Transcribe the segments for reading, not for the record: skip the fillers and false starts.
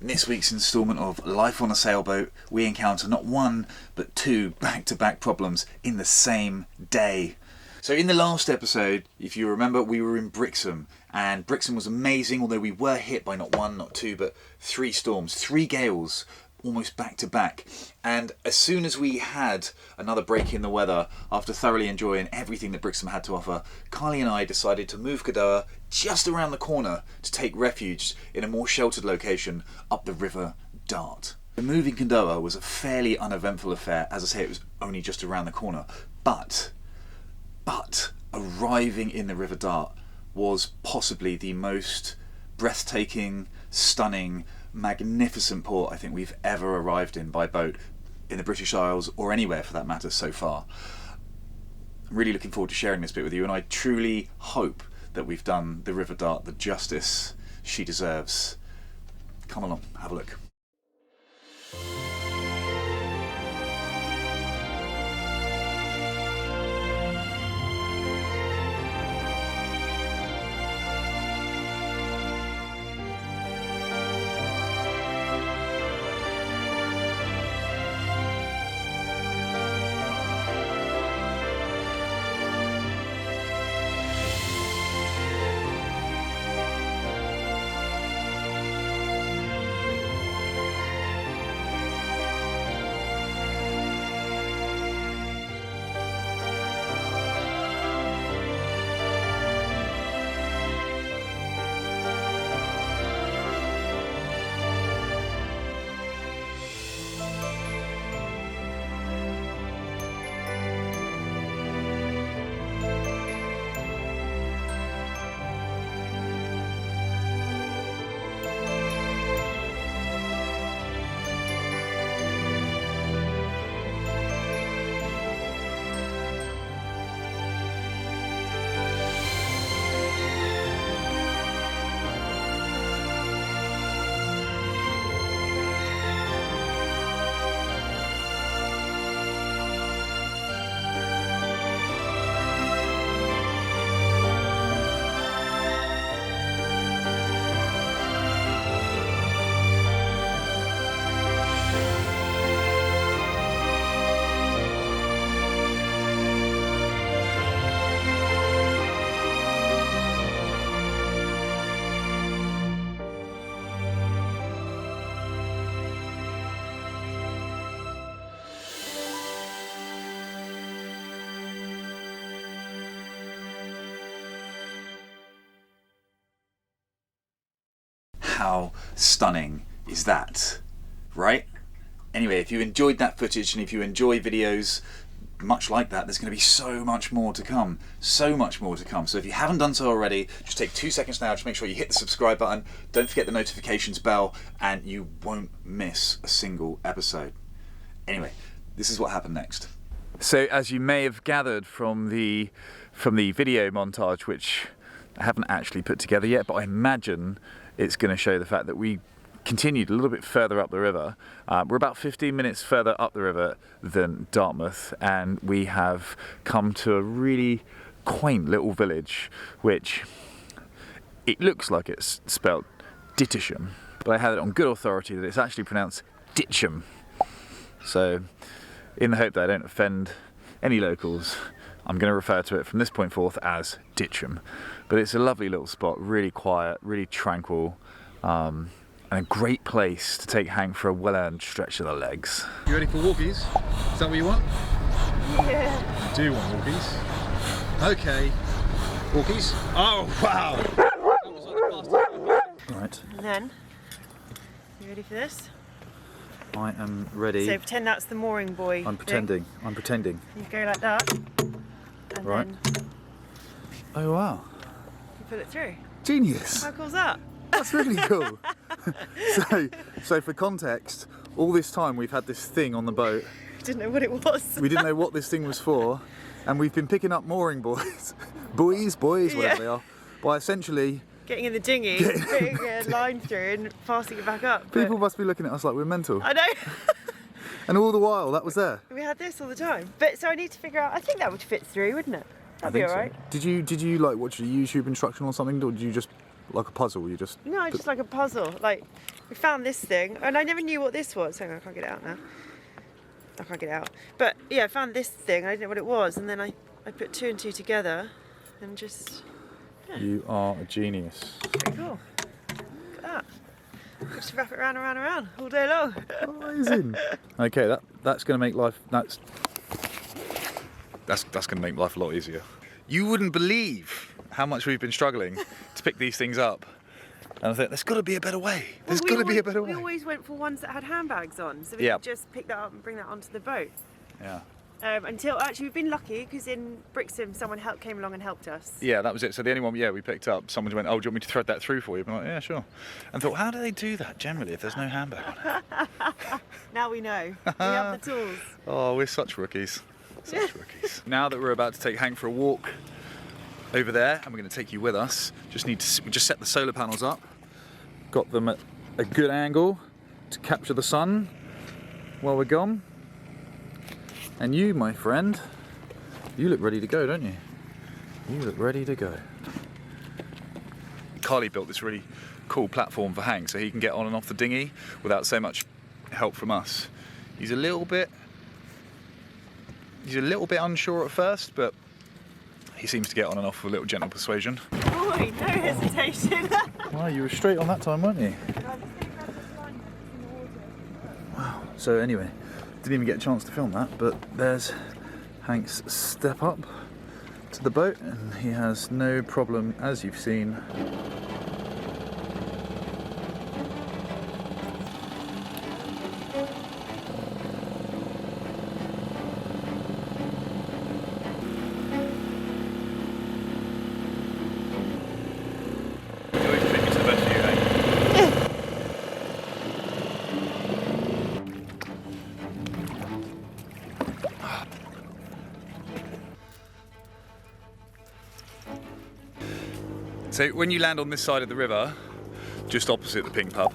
In this week's instalment of Life on a Sailboat, we encounter not one, but two back-to-back problems in the same day. So in the last episode, if you remember, we were in Brixham, and Brixham was amazing, although we were hit by not one, not two, but three storms, three gales, almost back-to-back. And as soon as we had another break in the weather, after thoroughly enjoying everything that Brixham had to offer, Kylie and I decided to move Cadoa just around the corner to take refuge in a more sheltered location up the River Dart. The move in Cadoa was a fairly uneventful affair. As I say, it was only just around the corner. But arriving in the River Dart was possibly the most breathtaking, stunning, magnificent port I think we've ever arrived in by boat in the British Isles, or anywhere for that matter so far. I'm really looking forward to sharing this bit with you, and I truly hope that we've done the River Dart the justice she deserves. Come along, have a look. How stunning is that, right? Anyway, if you enjoyed that footage and if you enjoy videos much like that, there's going to be so much more to come. So much more to come. So if you haven't done so already, just take 2 seconds now to make sure you hit the subscribe button. Don't forget the notifications bell, and you won't miss a single episode. Anyway, this is what happened next. So as you may have gathered from the video montage, which I haven't actually put together yet, but I imagine it's going to show the fact that we continued a little bit further up the river. We're about 15 minutes further up the river than Dartmouth, and we have come to a really quaint little village, which it looks like it's spelled Ditchum, but I had it on good authority that it's actually pronounced Ditchum. So in the hope that I don't offend any locals, I'm going to refer to it from this point forth as Ditchum. But it's a lovely little spot, really quiet, really tranquil, and a great place to take Hank for a well-earned stretch of the legs. You ready for walkies? Is that what you want? Yeah. You do want walkies? Okay. Walkies? Oh, wow! That was like the fastest. Right. And then, you ready for this? I am ready. So pretend that's the mooring buoy. I'm pretending. I'm pretending. You go like that, and right. then Oh, wow. you put it through. Genius! How cool's that? That's really cool. so for context, all this time we've had this thing on the boat. We didn't know what it was. We didn't know what this thing was for, and we've been picking up mooring buoys, whatever Yeah. they are, by essentially Getting in the dinghy, putting a line through and fasting it back up. But people must be looking at us like we're mental. I know. And all the while that was there. We had this all the time. But so I need to figure out, I think that would fit through, wouldn't it? That'd be alright. So. Did you like watch a YouTube instruction or something, or did you just like a puzzle? You just No, just like a puzzle. Like we found this thing, and I never knew what this was. Hang on, I can't get it out now. I can't get it out. But yeah, I found this thing, I didn't know what it was, and then I put 2 and 2 together and just... Yeah. You are a genius. Pretty cool. Look at that. Just wrap it around and around all day long. Amazing. Okay, that's going to make life... That's going to make life a lot easier. You wouldn't believe how much we've been struggling to pick these things up. And I think there's got to be a better way. There's got to be a better way. We always went for ones that had handbags on, so we could just pick that up and bring that onto the boat. Yeah. Until actually we've been lucky because in Brixham someone came along and helped us. Yeah, that was it. So the only one, we picked up. Someone went, "Oh, do you want me to thread that through for you?" I'm like, "Yeah, sure." And thought, how do they do that generally if there's no handbag on it? Now we know. We have the tools. Oh, we're such rookies. Such rookies. Now that we're about to take Hank for a walk over there, and we're going to take you with us. We just set the solar panels up. Got them at a good angle to capture the sun while we're gone. And you, my friend, you look ready to go, don't you? You look ready to go. Carly built this really cool platform for Hank so he can get on and off the dinghy without so much help from us. He's a little bit unsure at first, but he seems to get on and off with a little gentle persuasion. Boy, no hesitation. Well, you were straight on that time, weren't you? Wow. So anyway, didn't even get a chance to film that, but there's Hank's step up to the boat, and he has no problem, as you've seen. So when you land on this side of the river, just opposite the Pink Pub,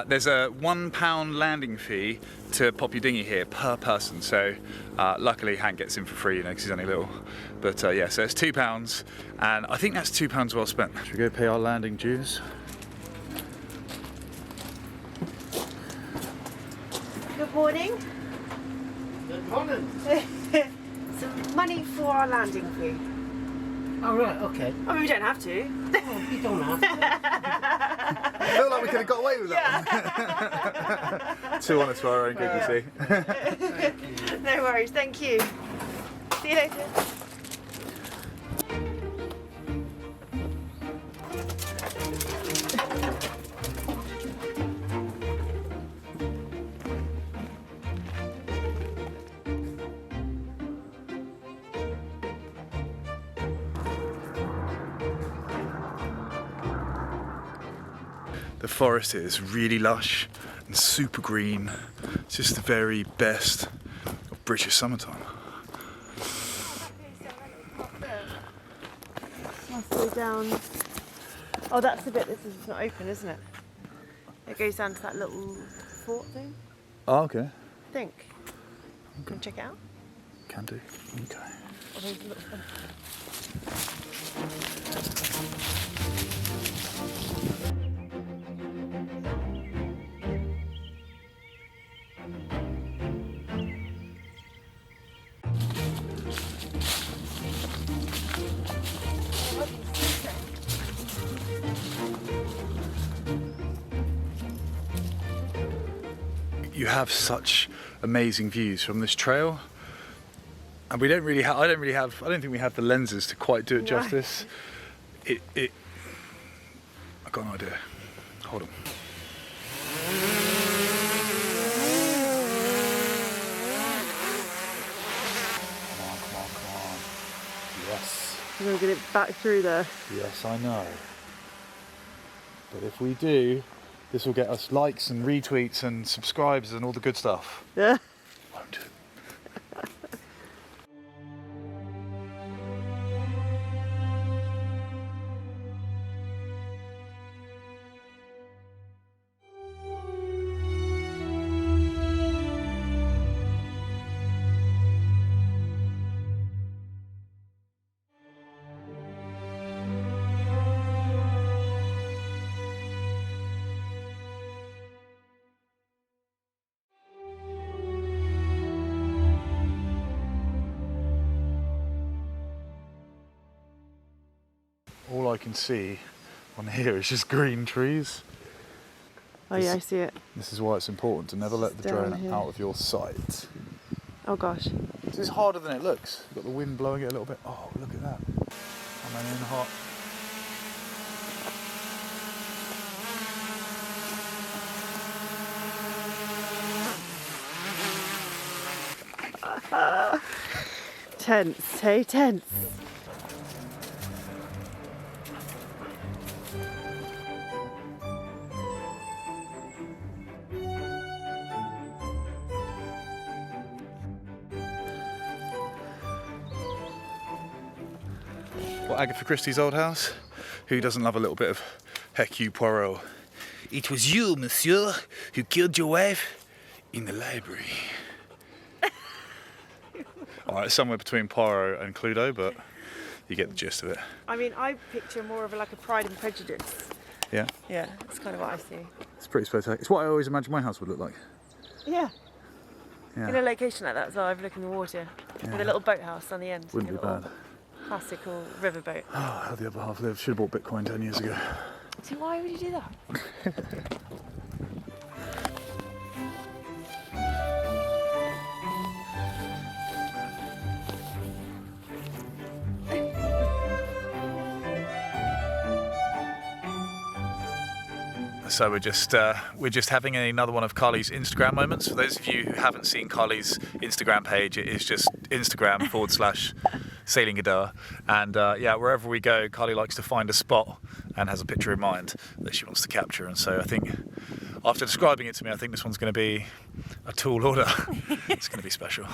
there's a £1 landing fee to pop your dinghy here per person. So luckily Hank gets in for free, because he's only little. But yeah, so it's £2, and I think that's £2 well spent. Should we go pay our landing dues? Good morning. Good morning. Some money for our landing fee. All right, okay. I mean, we don't have to. Oh, you don't have to. I feel like we could have got away with that one. 2 on to our own good, you see. No worries, thank you. See you later. The forest is really lush and super green. It's just the very best of British summertime. Must go down. Oh, that's the bit that's not open, isn't it? It goes down to that little fort thing, Oh, okay. I think. Can you check it out? Can do. Okay. Or those little things. You have such amazing views from this trail, and we don't really have. I don't think we have the lenses to quite do it justice. I got an idea. Hold on. Come on. Yes. I'm going to get it back through there. Yes, I know. But if we do, this will get us likes and retweets and subscribes and all the good stuff. Yeah. Won't it? can see on here is just green trees. Oh yeah, I see it. This is why it's important to never let the Down drone here. out of your sight. Oh gosh. This is harder than it looks. You've got the wind blowing it a little bit. Oh, look at that. I'm in hot. Tense, hey, tense. What, Agatha Christie's old house? Who doesn't love a little bit of Hercule Poirot? It was you, monsieur, who killed your wife in the library. Alright, somewhere between Poirot and Cluedo, but you get the gist of it. I mean, I picture more of like a Pride and Prejudice. Yeah? Yeah, that's kind of what I see. It's pretty spectacular. It's what I always imagined my house would look like. Yeah. Yeah. In a location like that as well, overlooking the water, with a little boathouse on the end. Wouldn't like be a little bad. Classical riverboat. Oh, how the other half lived. Should have bought Bitcoin 10 years ago. So why would you do that? So we're just having another one of Carly's Instagram moments. For those of you who haven't seen Carly's Instagram page, it is just Instagram/Sailing Gadar. And yeah, wherever we go, Carly likes to find a spot and has a picture in mind that she wants to capture. And so I think, after describing it to me, I think this one's going to be a tall order. It's going to be special.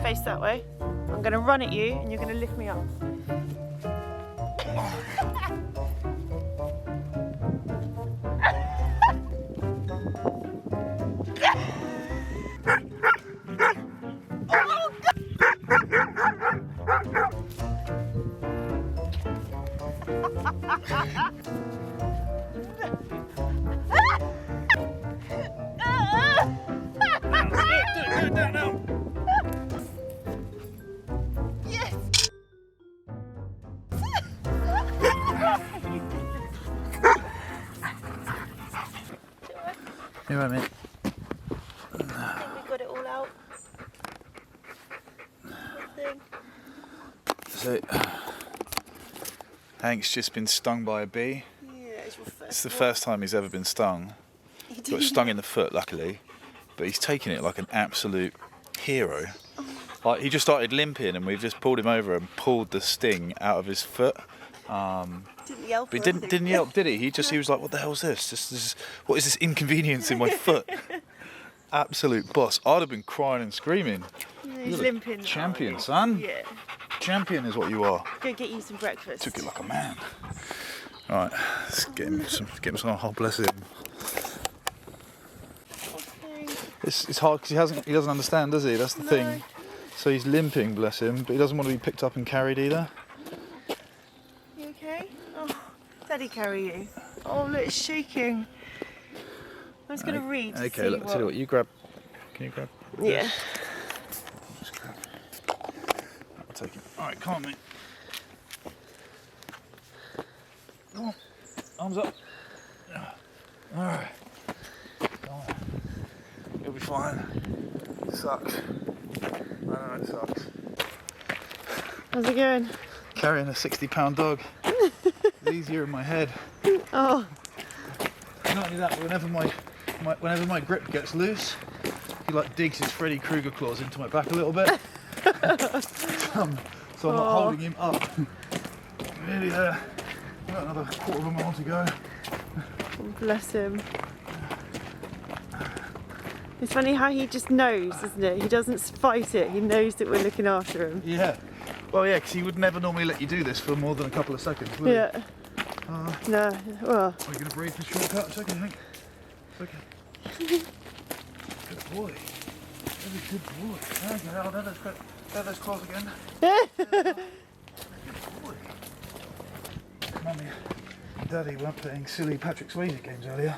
Face that way. I'm going to run at you and you're going to lift me up. You right, mate? I think we got it all out. So, Hank's just been stung by a bee. Yeah, it's your first. It's the first time he's ever been stung. He got stung in the foot, luckily, but he's taken it like an absolute hero. Like, he just started limping, and we've just pulled him over and pulled the sting out of his foot. Didn't yell for But he didn't yelp, did he? He was like, "What the hell's this? What is this inconvenience in my foot?" Absolute boss. I'd have been crying and screaming. He's You're limping. the champion, son. Yeah. Champion is what you are. Go get you some breakfast. Took it like a man. All right, let's get him some. Oh, bless him. It's hard because he doesn't understand, does he? That's the thing. So he's limping, bless him, but he doesn't want to be picked up and carried either. You okay? Oh, Daddy carry you. Oh, look, it's shaking. I was going to read. To Okay, see look, tell you what, you grab. Can you grab? Yeah. This? Just grab. I'll take it. All right, come on, mate. Come on, arms up. All right. Come on. You'll be fine. It sucks. I know it sucks. How's it going? Carrying a 60-pound dog. It's easier in my head. Oh. Not only that, but whenever my grip gets loose, he like digs his Freddy Krueger claws into my back a little bit. So I'm not holding him up. Nearly there. I've got another quarter of a mile to go. Bless him. It's funny how he just knows, isn't it? He doesn't fight it. He knows that we're looking after him. Yeah. Well, yeah, because he would never normally let you do this for more than a couple of seconds, would Yeah. he? No. Well. Are you going to breathe the shortcut? It's okay, Hank. It's okay. Good boy. Very good boy. Okay, now there those claws again. Good boy. Mummy and Daddy weren't playing silly Patrick Swayze games earlier.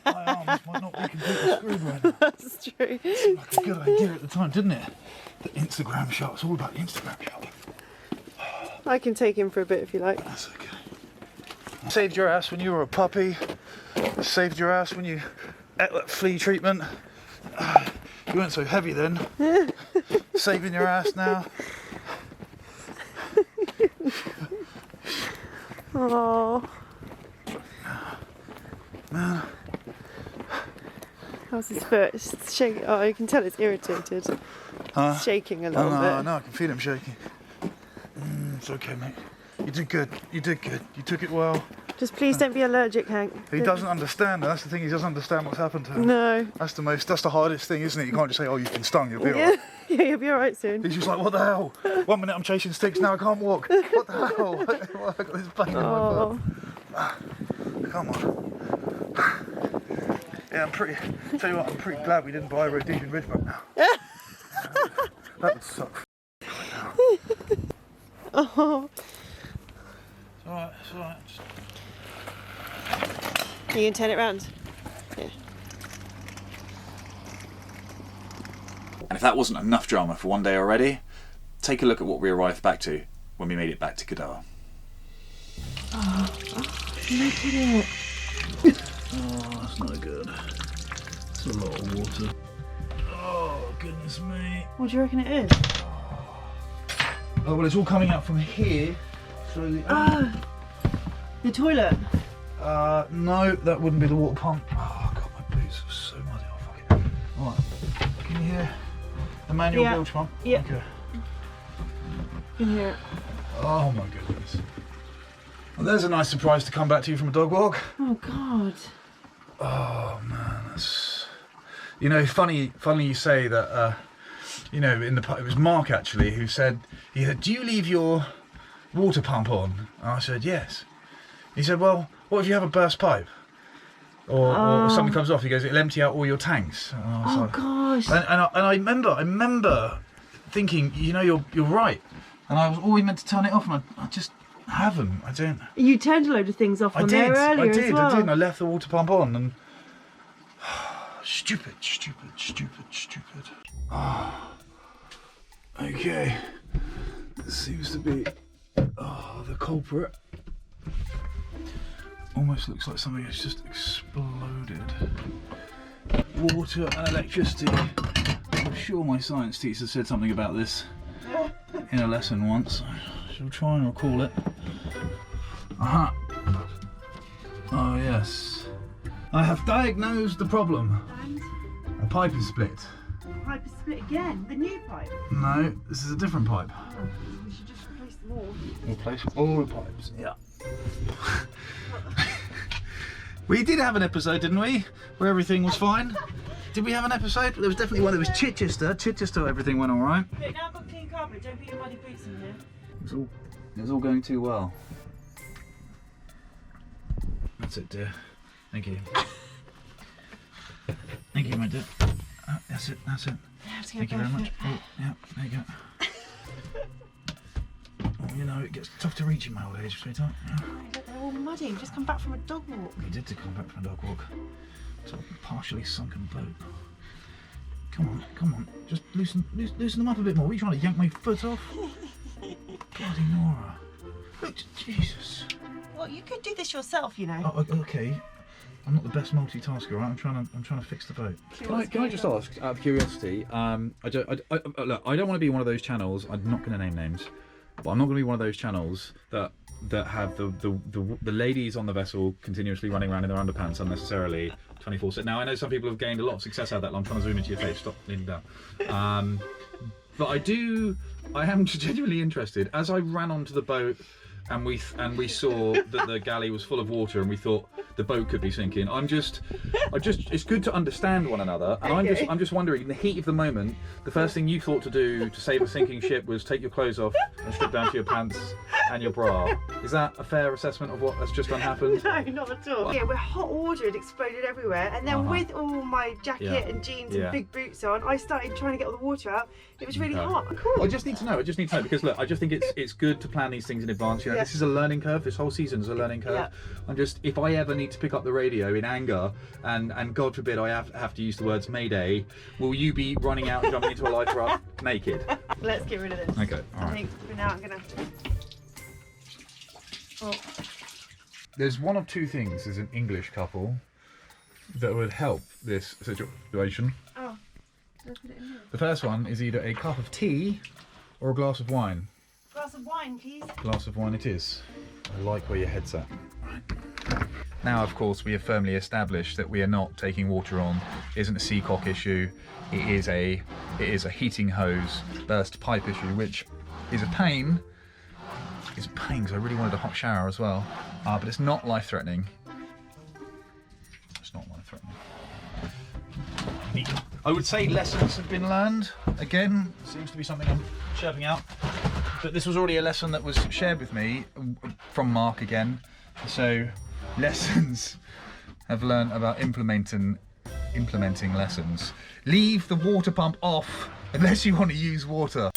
My arms might not be completely screwed right now. That's true. Seemed like a good idea at the time, didn't it? The Instagram shot. It's all about the Instagram shot. I can take him for a bit if you like. That's okay. Saved your ass when you were a puppy. Saved your ass when you ate that flea treatment. You weren't so heavy then. Saving your ass now. Oh. Man. How's his foot? It's shaking. Oh, you can tell it's irritated. It's shaking a little bit. I know, I can feel him shaking. It's okay, mate. You did good. You did good. You took it well. Just please don't be allergic, Hank. He doesn't understand. That's the thing. He doesn't understand what's happened to him. No. That's the hardest thing, isn't it? You can't just say, "Oh, you've been stung. You'll be alright." Yeah, you'll be alright soon. He's just like, "What the hell? 1 minute I'm chasing sticks, now I can't walk. What the hell? Why have I got this pain in my foot?" Come on. Yeah, tell you what, I'm pretty glad we didn't buy a Rhodesian Ridgeback now. That would suck. Oh. It's alright, it's alright. You can turn it round. Yeah. And if that wasn't enough drama for one day already, take a look at what we arrived back to when we made it back to Godoa. Look at it. Oh, that's not good. It's a lot of water. Oh, goodness me. What do you reckon it is? Oh, well, it's all coming out from here. Slowly. The toilet. No, that wouldn't be the water pump. Oh, God, my boots are so muddy. Oh, fuck it. Alright. Can you hear the manual bilge pump? Yeah. Okay. You can hear it. Oh, my goodness. Well, there's a nice surprise to come back to you from a dog walk. Oh, God. Oh, man, that's... You know, funny you say that, you know, it was Mark, actually, who said, "Do you leave your water pump on?" And I said, "Yes." He said, "Well, what if you have a burst pipe? Or something comes off?" He goes, "It'll empty out all your tanks." And I was like, gosh. And I remember thinking, you know, you're right. And I was always meant to turn it off, and I just haven't. I don't. You turned a load of things off on there earlier as well. I did. And I left the water pump on, and stupid. Okay. This seems to be the culprit. Almost looks like something has just exploded. Water and electricity. I'm sure my science teacher said something about this in a lesson once. I shall try and recall it. Aha. Oh yes. I have diagnosed the problem. And A pipe is split. the pipe is split again. The new pipe. No, this is a different pipe. Oh, we should just replace them all. Replace all the pipes. Yeah. We did have an episode, didn't we? Where everything was fine. Did we have an episode? There was definitely one that was Chichester. Everything went all right. Look, now I've got clean carpet. Don't put your muddy boots in here. It was all going too well. That's it, dear. Thank you. Thank you, my dear. That's it. Thank you very much. Oh, yeah, there you go. Oh, you know, it gets tough to reach in my old age, sweetheart. Yeah. Look, they're all muddy. We've just come back from a dog walk. We did come back from a dog walk. It's a partially sunken boat. Come on. Just loosen them up a bit more. Are you trying to yank my foot off? Bloody Nora. Look, Jesus. Well, you could do this yourself, you know. Oh, okay. I'm not the best multitasker, right? I'm trying to fix the boat. Can I just ask, out of curiosity, look, I don't want to be one of those channels. I'm not going to name names, but I'm not going to be one of those channels that have the ladies on the vessel continuously running around in their underpants unnecessarily 24/7. Now I know some people have gained a lot of success out of that. I'm trying to zoom into your face. Stop leaning down. But I am genuinely interested. As I ran onto the boat and we saw that the galley was full of water and we thought the boat could be sinking. It's good to understand one another, and I'm just wondering, in the heat of the moment, the first thing you thought to do to save a sinking ship was take your clothes off and strip down to your pants and your bra. Is that a fair assessment of what has just happened? No, not at all. Yeah, we're hot water had exploded everywhere, and then with all my jacket and jeans and big boots on, I started trying to get all the water out. It was really hot. Cool. I just need to know because look, I just think it's good to plan these things in advance. You know, this is a learning curve. This whole season is a learning curve. Yeah. If I ever need to pick up the radio in anger, and God forbid I have to use the words Mayday, will you be running out and jumping into a life raft naked? Let's get rid of this. Okay, all right. I think for now I'm gonna. Oh. there's one of two things as an English couple that would help this situation. Oh, did I put it in here? The first one is either a cup of tea or a glass of wine. Glass of wine, please. Glass of wine it is. I like where your head's at. Now, of course, we have firmly established that we are not taking water on. It isn't a seacock issue. It is a heating hose burst pipe issue, which is a pain. It's a pain because I really wanted a hot shower as well. But it's not life-threatening. It's not life-threatening. I would say lessons have been learned. Again, seems to be something I'm chirping out. But this was already a lesson that was shared with me from Mark again. So lessons have learned about implementing lessons. Leave the water pump off unless you want to use water.